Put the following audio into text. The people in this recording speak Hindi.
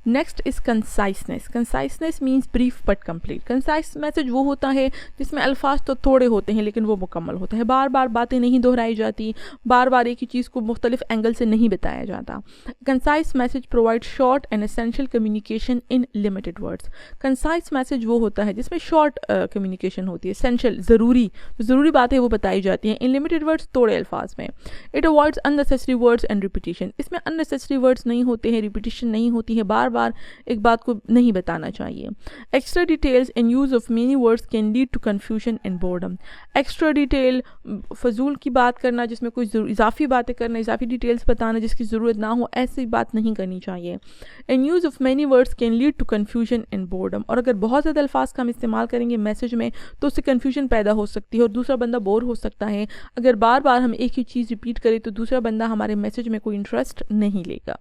Next is conciseness. Conciseness means brief but complete. Concise message वो होता है जिसमें अल्फाज तो थोड़े होते हैं लेकिन वो मुकम्मल होता है, बार बार बातें नहीं दोहराई जाती, बार बार एक ही चीज़ को मुख्तलिफ एंगल से नहीं बताया जाता। Concise message provide short and essential communication in limited words. Concise message वो होता है जिसमें शॉर्ट कम्युनिकेशन होती है, एसेंशियल ज़रूरी बातें वो बताई जाती हैं, इन लिमिटेड वर्ड्स थोड़े अल्फाज में। It avoids unnecessary words and repetition. इसमें अननेसेसरी वर्ड्स नहीं होते हैं, रिपीटिशन नहीं होती है, बार बार एक बात को नहीं बताना चाहिए। Extra details in use of many words can lead to confusion and boredom. Extra detail, फजूल की बात करना, जिसमें कोई इजाफी बातें करना, इजाफी डिटेल्स बताना जिसकी ज़रूरत ना हो, ऐसी बात नहीं करनी चाहिए। In use of many words can lead to confusion and boredom. और अगर बहुत ज़्यादा अल्फाज का हम इस्तेमाल करेंगे मैसेज में तो उससे कन्फ्यूजन पैदा हो सकती है और दूसरा बंदा बोर हो सकता है। अगर बार बार हम एक ही चीज़ रिपीट करें तो दूसरा बंदा हमारे मैसेज में कोई इंटरेस्ट नहीं लेगा।